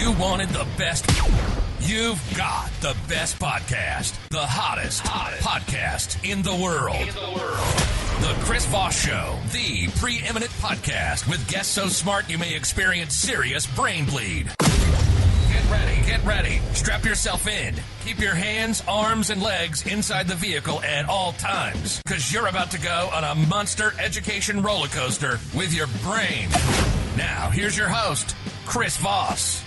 You wanted the best. You've got the best podcast. The hottest podcast in the world. The Chris Voss Show. The preeminent podcast with guests so smart you may experience serious brain bleed. Get ready. Strap yourself in. Keep your hands, arms, and legs inside the vehicle at all times, because you're about to go on a monster education roller coaster with your brain. Now, here's your host, Chris Voss.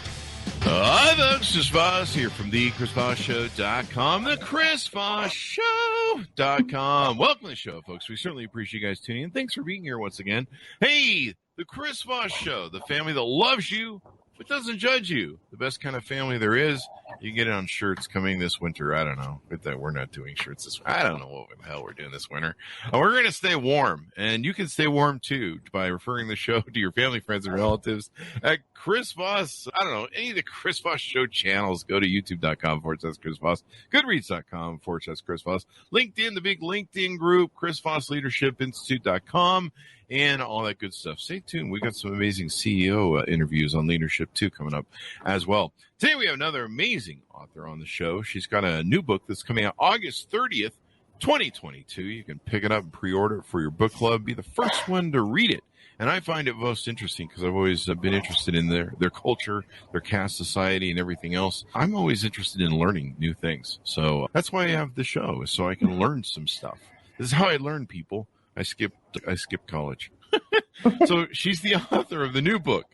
Hi, folks. Chris Voss here from the ChrisVossShow.com, the ChrisVossShow.com. Welcome to the show, folks. We certainly appreciate you guys tuning in. Thanks for being here once again. Hey, the Chris Voss Show, the family that loves you but doesn't judge you. The best kind of family there is. You can get it on shirts coming this winter. I don't know. We're not doing shirts this winter. I don't know what the hell we're doing this winter. We're going to stay warm, and you can stay warm too by referring the show to your family, friends, and relatives at Chris Voss. I don't know, any of the Chris Voss Show channels. Go to youtube.com/Chris Voss, goodreads.com/Chris Voss, LinkedIn, the big LinkedIn group, Chris Voss Leadership Institute.com, and all that good stuff. Stay tuned. We got some amazing CEO interviews on leadership too coming up as well. Today we have another amazing author on the show. She's got a new book that's coming out August 30th, 2022. You can pick it up and pre-order it for your book club. Be the first one to read it. And I find it most interesting because I've always been interested in their culture, their caste society, and everything else. I'm always interested in learning new things. So that's why I have the show, is so I can learn some stuff. This is how I learn, people. I skipped college. So she's the author of the new book,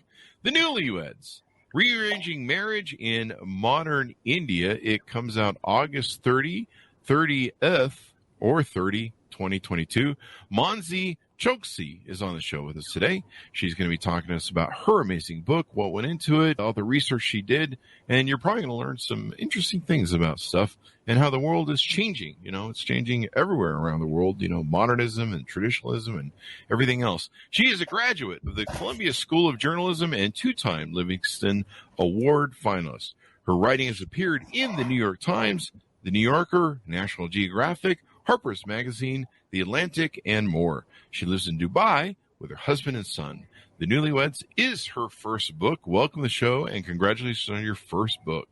The Newlyweds, Rearranging Marriage in Modern India. It comes out August 30th, 2022. Mansi Choksi is on the show with us today. She's going to be talking to us about her amazing book, what went into it, all the research she did, and you're probably going to learn some interesting things about stuff and how the world is changing. You know, it's changing everywhere around the world, you know, modernism and traditionalism and everything else. She is a graduate of the Columbia School of Journalism and two-time Livingston Award finalist. Her writing has appeared in the New York Times, The New Yorker, National Geographic, Harper's Magazine, The Atlantic, and more. She lives in Dubai with her husband and son. The Newlyweds is her first book. Welcome to the show, and congratulations on your first book.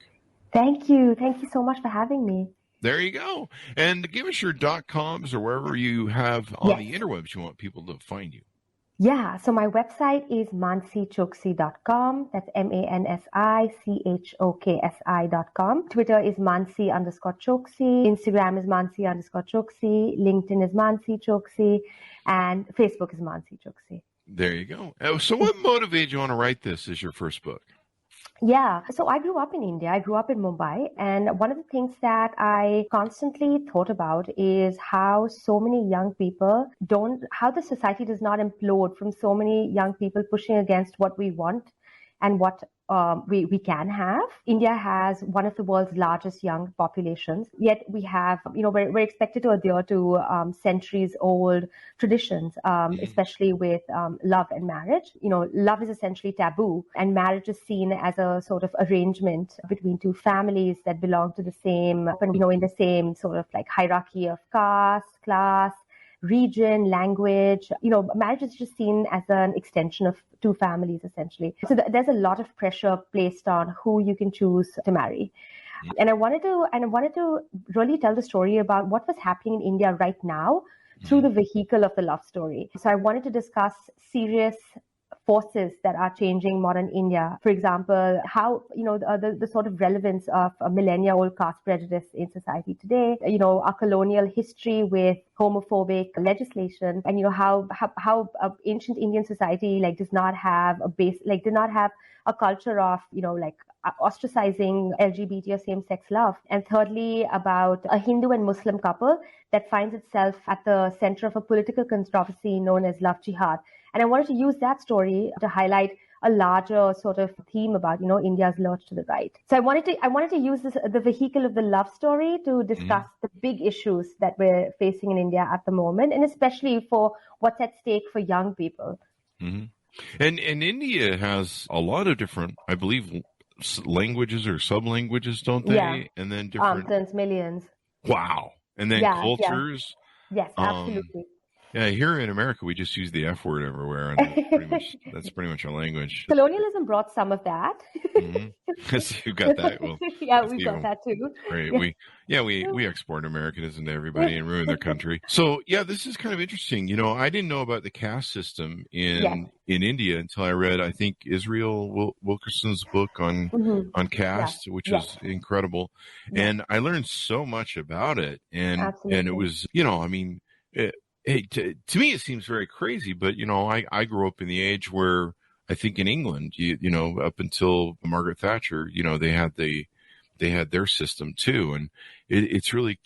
Thank you. Thank you so much for having me. There you go. And give us your .coms or wherever you have on the interwebs you want people to find you. Yeah, so my website is mansichoksi.com. That's MANSICHOKSI.com. Twitter is Mansi_Choksi. Instagram is Mansi_Choksi. LinkedIn is Mansi Choksi. And Facebook is Mansi Choksi. There you go. So what motivated you on to write this as your first book? Yeah, so I grew up in India. I grew up in Mumbai. And one of the things that I constantly thought about is how so many young people how the society does not implode from so many young people pushing against what we want and what we can have. India has one of the world's largest young populations, yet we have, we're expected to adhere to centuries-old traditions, especially with love and marriage. Love is essentially taboo, and marriage is seen as a sort of arrangement between two families that belong to the same, in the same sort of like hierarchy of caste, class, region, language. Marriage is just seen as an extension of two families, essentially. So there's a lot of pressure placed on who you can choose to marry. And I wanted to really tell the story about what was happening in India right now through the vehicle of the love story. So I wanted to discuss serious forces that are changing modern India. For example, how, the sort of relevance of a millennia-old caste prejudice in society today, our colonial history with homophobic legislation, and, how ancient Indian society, did not have a culture of, ostracizing LGBT or same-sex love. And thirdly, about a Hindu and Muslim couple that finds itself at the center of a political controversy known as love jihad. And I wanted to use that story to highlight a larger sort of theme about, India's lurch to the right. So I wanted to use the vehicle of the love story to discuss the big issues that we're facing in India at the moment, and especially for what's at stake for young people. Mm-hmm. And India has a lot of different, I believe, languages or sub-languages, don't they? Yeah. And then different... millions. Wow. And then cultures. Yeah. Yes, absolutely. Yeah, here in America, we just use the F word everywhere, and that's pretty much our language. Colonialism brought some of that. Mm-hmm. So you got that. Well, Yeah, we got that too. Great. Yeah. We export Americanism to everybody and ruin their country. So yeah, this is kind of interesting. You know, I didn't know about the caste system in India until I read, I think, Israel Wilkerson's book on caste, which is incredible. Yeah. And I learned so much about it. And it was, you know, I mean, to me, it seems very crazy, but you know, I grew up in the age where I think in England, you know, up until Margaret Thatcher, you know, they had their system too, and it's really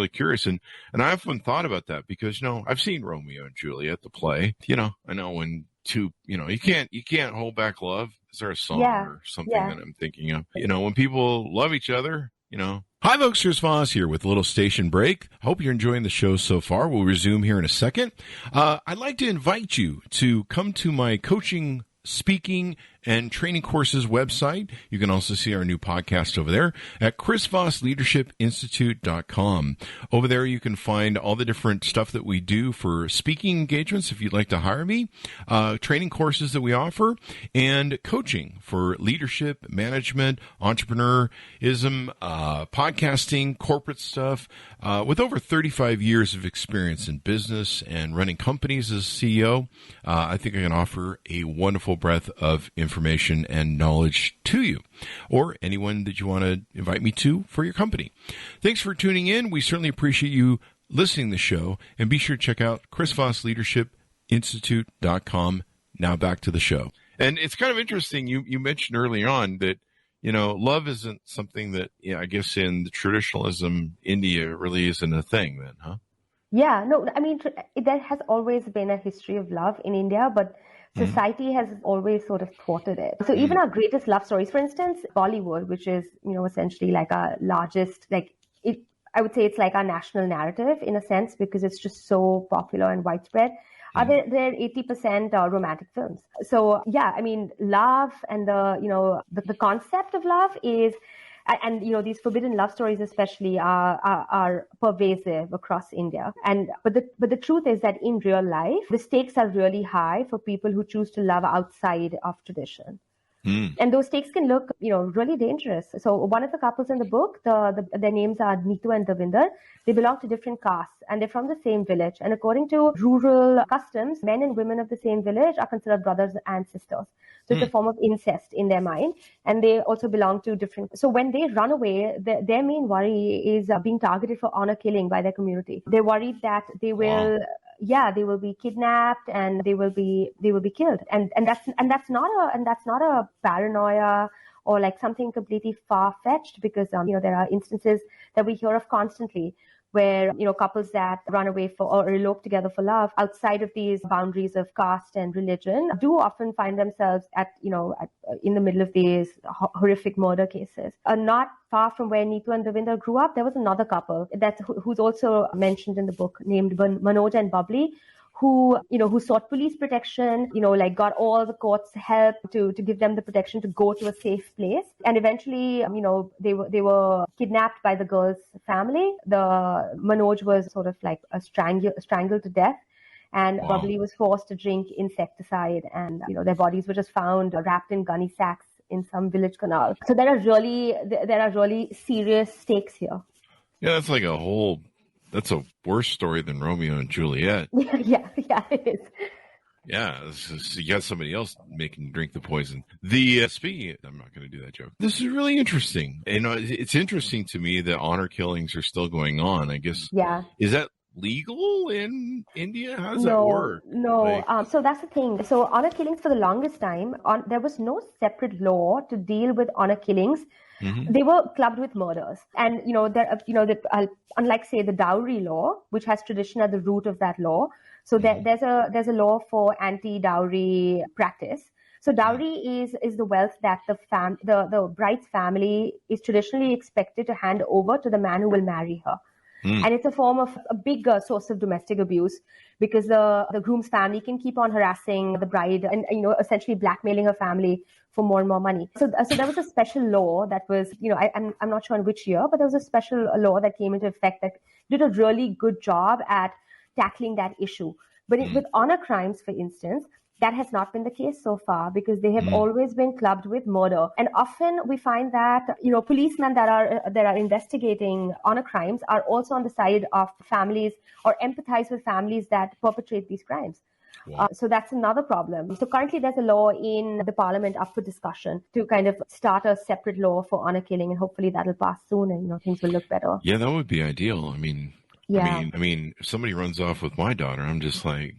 curious, and I often thought about that because you know I've seen Romeo and Juliet, the play. You know, I know when two, you know, you can't hold back love. Is there a song or something that I'm thinking of? You know, when people love each other, you know. Hi, folks. Here's Voss here with a little station break. Hope you're enjoying the show so far. We'll resume here in a second. I'd like to invite you to come to my coaching, speaking, and training courses website. You can also see our new podcast over there at chrisvossleadershipinstitute.com. Over there, you can find all the different stuff that we do for speaking engagements if you'd like to hire me, training courses that we offer, and coaching for leadership, management, entrepreneurism, podcasting, corporate stuff. With over 35 years of experience in business and running companies as CEO, I think I can offer a wonderful breadth of information and knowledge to you, or anyone that you want to invite me to for your company. Thanks for tuning in. We certainly appreciate you listening to the show, and be sure to check out chrisvossleadershipinstitute.com. Now back to the show. And it's kind of interesting. You mentioned early on that, you know, love isn't something that, you know, I guess in the traditionalism, India really isn't a thing then, huh? Yeah, no, I mean, there has always been a history of love in India, but society has always sort of thwarted it. So even our greatest love stories, for instance, Bollywood, which is, you know, essentially like our largest, like I would say it's like our national narrative in a sense, because it's just so popular and widespread. They're 80% romantic films. So yeah, I mean, love and the concept of love is, and you know, these forbidden love stories especially are pervasive across India. But the truth is that in real life, the stakes are really high for people who choose to love outside of tradition. And those stakes can look, you know, really dangerous. So one of the couples in the book, their names are Neetu and Davinder. They belong to different castes and they're from the same village. And according to rural customs, men and women of the same village are considered brothers and sisters. So it's a form of incest in their mind. And they also belong to different. So when they run away, their main worry is being targeted for honor killing by their community. They're worried that they will. Wow. Yeah, they will be kidnapped and they will be killed. And that's not a paranoia or like something completely far-fetched, because you know, there are instances that we hear of constantly where, you know, couples that run away for or elope together for love outside of these boundaries of caste and religion do often find themselves in the middle of these horrific murder cases. Not far from where Neetu and Davinder grew up, there was another couple who's also mentioned in the book, named Manoj and Bubbly, who sought police protection, you know, like got all the court's help to give them the protection to go to a safe place. And eventually, you know, they were kidnapped by the girl's family. The Manoj was sort of like strangled to death. And Bubbly was forced to drink insecticide, and, you know, their bodies were just found wrapped in gunny sacks in some village canal. So there are really serious stakes here. Yeah, that's a worse story than Romeo and Juliet. Yeah, it is. Yeah, you got somebody else making you drink the poison. I'm not going to do that joke. This is really interesting. You know, it's interesting to me that honor killings are still going on, I guess. Yeah. Is that legal in India? How does that work? No. So that's the thing. So honor killings, for the longest time, there was no separate law to deal with honor killings. Mm-hmm. They were clubbed with murders. And, you know, unlike, say, the dowry law, which has tradition at the root of that law. So there's a law for anti-dowry practice. So dowry is the wealth that the bride's family is traditionally expected to hand over to the man who will marry her. And it's a form of a big source of domestic abuse, because the groom's family can keep on harassing the bride and, you know, essentially blackmailing her family for more and more money. So there was a special law that was, you know, I'm not sure in which year, but there was a special law that came into effect that did a really good job at tackling that issue. But with honor crimes, for instance, that has not been the case so far because they have always been clubbed with murder. And often we find that, policemen that are investigating honor crimes are also on the side of families or empathize with families that perpetrate these crimes. Wow. So that's another problem. So currently there's a law in the parliament up for discussion to kind of start a separate law for honor killing, and hopefully that'll pass soon and, things will look better. Yeah, that would be ideal. If somebody runs off with my daughter, I'm just like,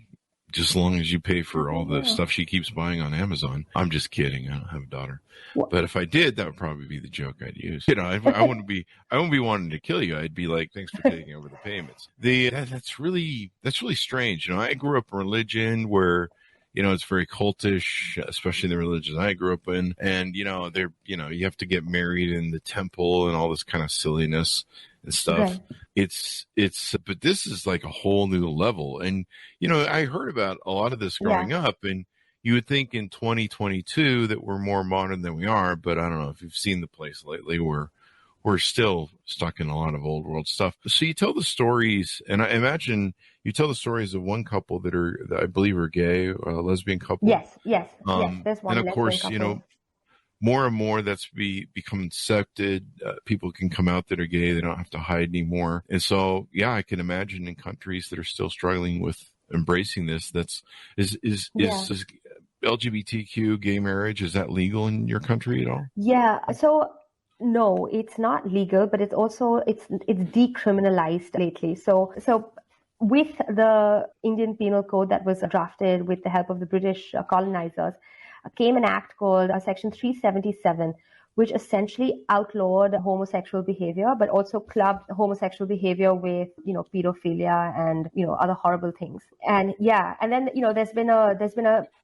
just as long as you pay for all the stuff she keeps buying on Amazon. I'm just kidding. I don't have a daughter. But if I did, that would probably be the joke I'd use. I wouldn't be wanting to kill you. I'd be like, thanks for taking over the payments. That's really strange. I grew up in a religion where, it's very cultish, especially the religion I grew up in. And, you have to get married in the temple and all this kind of silliness and stuff. Right. But this is like a whole new level. And, I heard about a lot of this growing up, and you would think in 2022 that we're more modern than we are, but I don't know if you've seen the place lately. We're still stuck in a lot of old world stuff. So you tell the stories, and I imagine you tell the stories of one couple that I believe are gay, a lesbian couple. Yes. There's one. And of course, couple. More and more that's become accepted. People can come out that are gay. They don't have to hide anymore. And so, I can imagine in countries that are still struggling with embracing this, is LGBTQ gay marriage, is that legal in your country at all? Yeah. So no, it's not legal, but it's decriminalized lately. So with the Indian Penal Code that was drafted with the help of the British colonizers, came an act called Section 377, which essentially outlawed homosexual behavior, but also clubbed homosexual behavior with, pedophilia and, other horrible things. And then, there's been a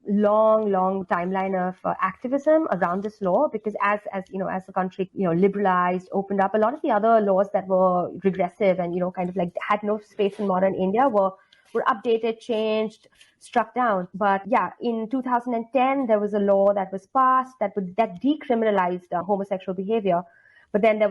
long timeline of activism around this law, because as the country, liberalized, opened up, a lot of the other laws that were regressive and, kind of like had no space in modern India were updated, changed, struck down. But in 2010, there was a law that was passed that decriminalized homosexual behavior. But then there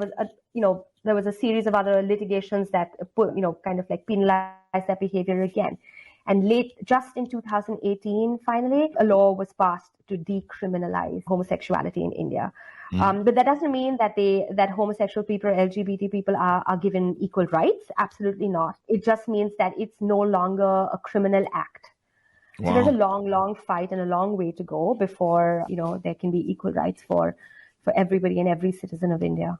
was a series of other litigations that kind of like penalized that behavior again. And just in 2018, finally, a law was passed to decriminalize homosexuality in India. But that doesn't mean that homosexual people or LGBT people are given equal rights. Absolutely not. It just means that it's no longer a criminal act. Wow. So there's a long fight and a long way to go before, there can be equal rights for everybody and every citizen of India.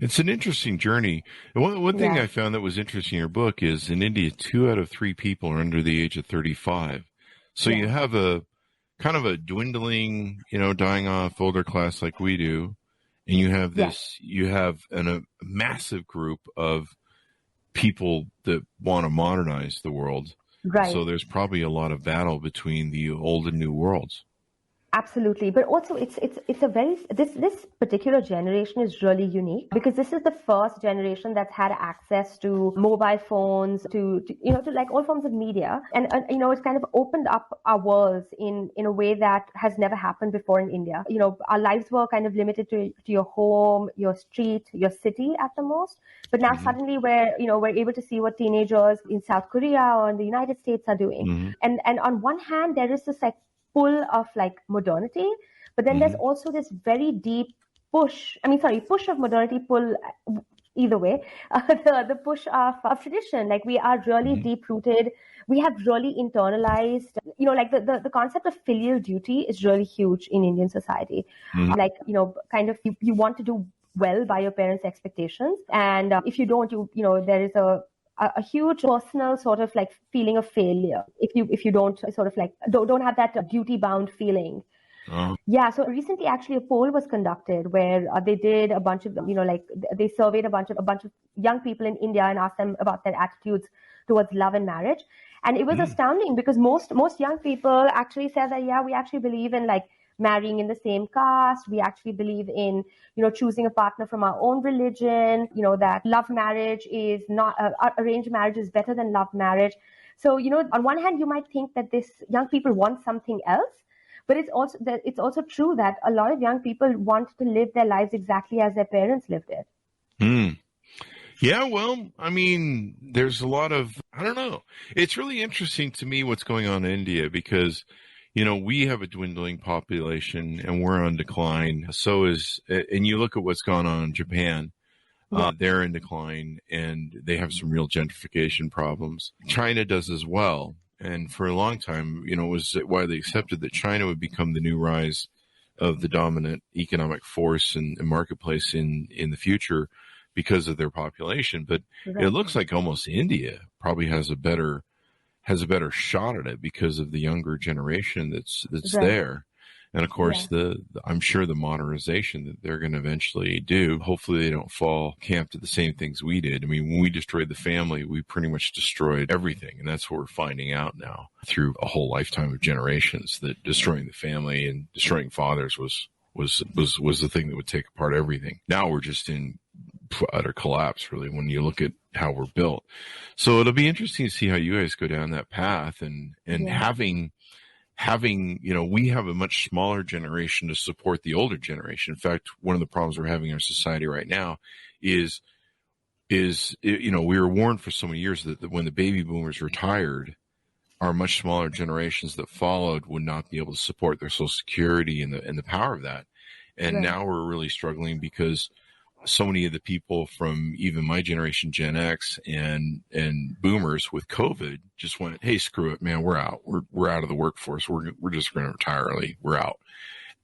It's an interesting journey. And one thing I found that was interesting in your book is in India, 2 out of 3 people are under the age of 35. So you have a kind of a dwindling, dying off older class like we do. And you have you have a massive group of people that want to modernize the world. Right. So there's probably a lot of battle between the old and new worlds. Absolutely. But also it's a very, this particular generation is really unique because this is the first generation that's had access to mobile phones, to like all forms of media. And it's kind of opened up our worlds in a way that has never happened before in India. Our lives were kind of limited to your home, your street, your city at the most. But now suddenly we're able to see what teenagers in South Korea or in the United States are doing. And on one hand, there is this like pull of like modernity, but then there's also this very deep push of modernity, pull either way, the push of tradition. Like we are really deep rooted. We have really internalized, like the concept of filial duty is really huge in Indian society. Like, kind of you want to do well by your parents' expectations. And if you don't, there is a huge personal sort of like feeling of failure if you don't sort of like don't have that duty bound feeling. So recently actually a poll was conducted where they did a bunch of they surveyed a bunch of young people in India and asked them about their attitudes towards love and marriage, and it was astounding because most young people actually said that we actually believe in like marrying in the same caste. We actually believe in, choosing a partner from our own religion, that love marriage is not, arranged marriage is better than love marriage. So, on one hand, you might think that this young people want something else, but it's also true that a lot of young people want to live their lives exactly as their parents lived it. Yeah, well, I mean, there's a lot of, I don't know. It's really interesting to me what's going on in India because, we have a dwindling population and we're on decline. So and you look at what's gone on in Japan, Yeah. they're in decline and they have some real gentrification problems. China does as well. And for a long time, it was widely accepted that China would become the new rise of the dominant economic force and marketplace in the future because of their population. But it looks like almost India probably has a better shot at it because of the younger generation that's there. And of course, I'm sure the modernization that they're going to eventually do, hopefully they don't fall camp to the same things we did. I mean, when we destroyed the family, we pretty much destroyed everything. And that's what we're finding out now through a whole lifetime of generations, that destroying the family and destroying fathers was the thing that would take apart everything. Now we're just in utter collapse, really, when you look at how we're built. So it'll be interesting to see how you guys go down that path and having, we have a much smaller generation to support the older generation. In fact, one of the problems we're having in our society right now is we were warned for so many years that when the baby boomers retired, our much smaller generations that followed would not be able to support their Social Security and the power of that. And now we're really struggling because so many of the people from even my generation, Gen X and boomers with COVID just went, hey, screw it, man, we're out. We're out of the workforce. We're just going to retire early. We're out.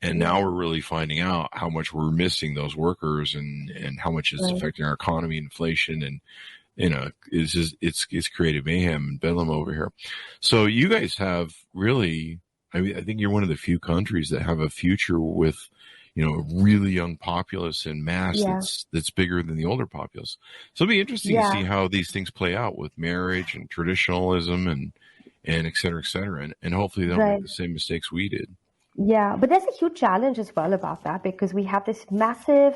And now we're really finding out how much we're missing those workers and how much it's affecting our economy, inflation, and, it's created mayhem and bedlam over here. So you guys have really, I think you're one of the few countries that have a future with, a really young populace in mass that's bigger than the older populace. So it'll be interesting to see how these things play out with marriage and traditionalism and et cetera, and hopefully they don't make the same mistakes we did. Yeah, but there's a huge challenge as well about that because we have this massive,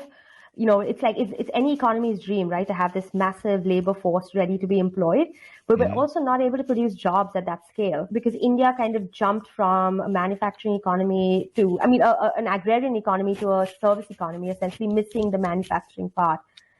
it's like it's any economy's dream, right, to have this massive labor force ready to be employed. But we're also not able to produce jobs at that scale because India kind of jumped from a manufacturing economy to, an agrarian economy to a service economy, essentially missing the manufacturing part.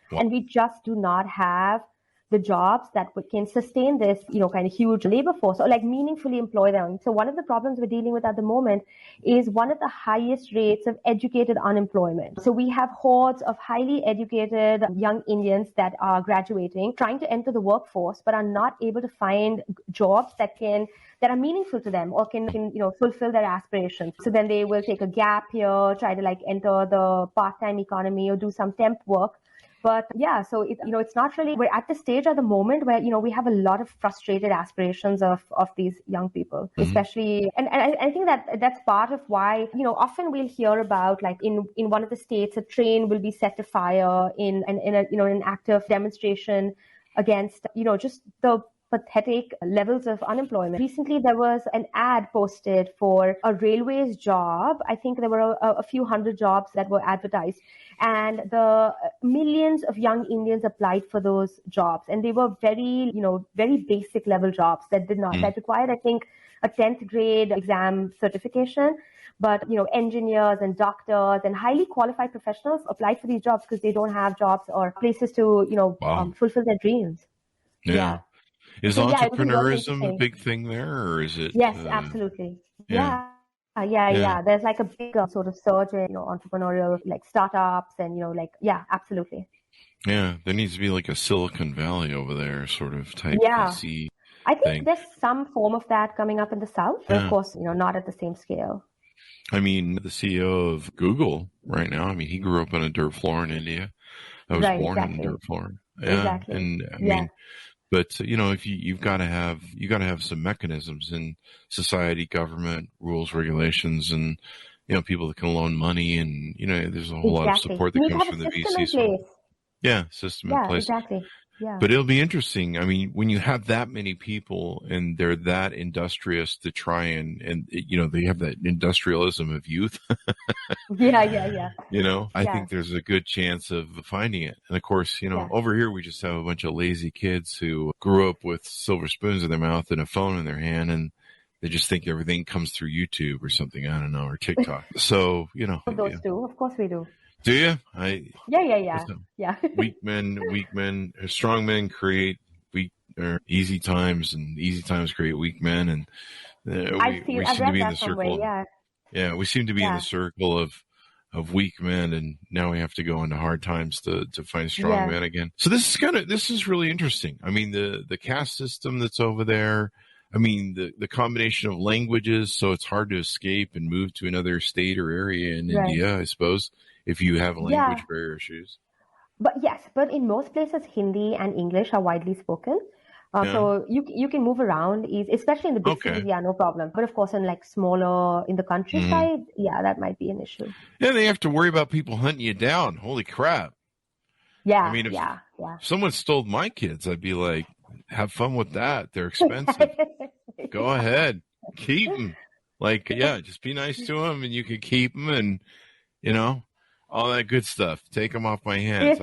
And we just do not have the jobs that can sustain this, kind of huge labor force or like meaningfully employ them. So one of the problems we're dealing with at the moment is one of the highest rates of educated unemployment. So we have hordes of highly educated young Indians that are graduating, trying to enter the workforce, but are not able to find jobs that are meaningful to them or can fulfill their aspirations. So then they will take a gap year, try to like enter the part-time economy or do some temp work. But so it's not really, we're at the stage at the moment where, we have a lot of frustrated aspirations of these young people, especially. And I think that's part of why, often we'll hear about like in one of the states, a train will be set to fire in an active demonstration against, just the pathetic levels of unemployment. Recently, there was an ad posted for a railways job. I think there were a few hundred jobs that were advertised. And the millions of young Indians applied for those jobs. And they were very, very basic level jobs that required, I think, a 10th grade exam certification. But, engineers and doctors and highly qualified professionals applied for these jobs because they don't have jobs or places to, fulfill their dreams. Yeah. Is entrepreneurism a big thing there, or is it? Yes, absolutely. Yeah. There's like a big sort of surge in, entrepreneurial like startups and, absolutely. Yeah, there needs to be like a Silicon Valley over there sort of type VC I think thing. There's some form of that coming up in the South, but of course, not at the same scale. I mean, the CEO of Google right now, he grew up on a dirt floor in India. I was born on a dirt floor. Yeah. Exactly. And I mean, but if you've got to have some mechanisms in society, government, rules, regulations, and people that can loan money, and there's a whole lot of support that comes from the VC. System in place. Exactly. Yeah. But it'll be interesting. When you have that many people and they're that industrious to try and they have that industrialism of youth. I think there's a good chance of finding it. And of course, over here, we just have a bunch of lazy kids who grew up with silver spoons in their mouth and a phone in their hand. And They just think everything comes through YouTube or something. I don't know, or TikTok. So, Those two, of course we do. Do you? Yeah. Weak men, strong men create weak or easy times, and easy times create weak men. And we seem to be in the circle. Yeah, we seem to be in the circle of weak men, and now we have to go into hard times to find strong men again. So this is really interesting. I mean, the caste system that's over there. I mean, the combination of languages, so it's hard to escape and move to another state or area in India, I suppose, if you have language barrier issues. But in most places, Hindi and English are widely spoken. So you can move around, especially in the big cities, no problem. But of course, in like smaller, in the countryside, that might be an issue. Yeah, they have to worry about people hunting you down. Holy crap. Yeah, I mean, if someone stole my kids, I'd be like, have fun with that. They're expensive. Go ahead. Keep them. Just be nice to them, and you can keep them, and, all that good stuff. Take them off my hands.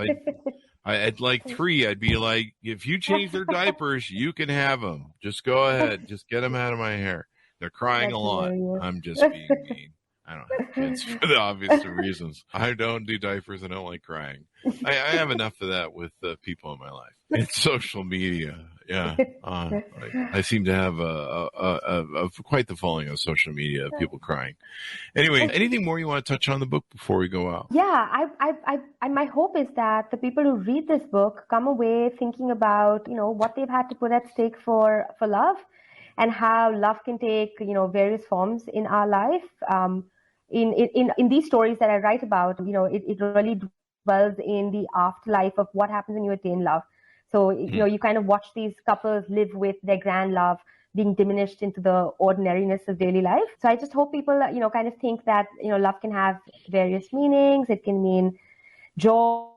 I'd like 3. I'd be like, if you change their diapers, you can have them. Just go ahead. Just get them out of my hair. They're crying a lot. I'm just being mean. I don't have kids for the obvious reasons. I don't do diapers. I don't like crying. I have enough of that with people in my life. It's social media. Yeah. I seem to have quite the following on social media of people crying. Anyway, anything more you want to touch on the book before we go out? Yeah, my hope is that the people who read this book come away thinking about, what they've had to put at stake for love, and how love can take, various forms in our life. In these stories that I write about, it really dwells in the afterlife of what happens when you attain love. So, you kind of watch these couples live with their grand love being diminished into the ordinariness of daily life. So I just hope people, kind of think that, love can have various meanings. It can mean joy,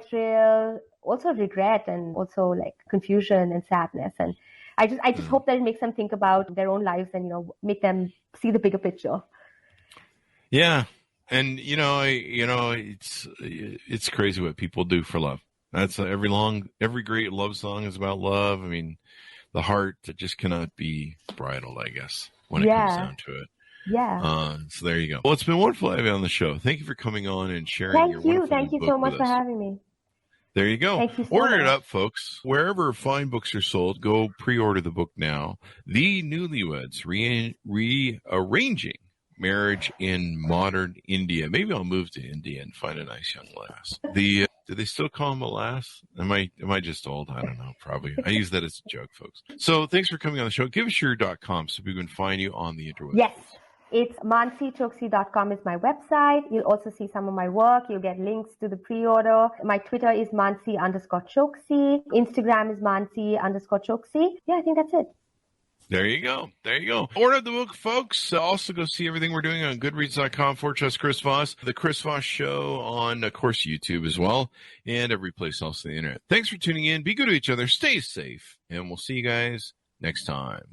thrill, also regret, and also like confusion and sadness. And I just hope that it makes them think about their own lives and, make them see the bigger picture. Yeah. And, it's crazy what people do for love. That's every great love song is about love. I mean, the heart that just cannot be bridled, I guess, when it comes down to it. Yeah. So there you go. Well, it's been wonderful having you on the show. Thank you for coming on and sharing your wonderful Thank you so much for having me. There you go. Thank you so Order much. it up, folks. Wherever fine books are sold, go pre-order the book now. The Newlyweds, Rearranging Marriage in Modern India. Maybe I'll move to India and find a nice young lass. Do they still call him a lass? Am I just old? I don't know. Probably. I use that as a joke, folks. So thanks for coming on the show. Give us your .com so we can find you on the interwebs. Yes. It's mansichoksi.com is my website. You'll also see some of my work. You'll get links to the pre-order. My Twitter is Mansi_Choksi. Instagram is Mansi_Choksi. Yeah, I think that's it. There you go. Order the book, folks. Also go see everything we're doing on goodreads.com/Chris Voss. The Chris Voss Show on, of course, YouTube as well, and every place else on the internet. Thanks for tuning in. Be good to each other. Stay safe. And we'll see you guys next time.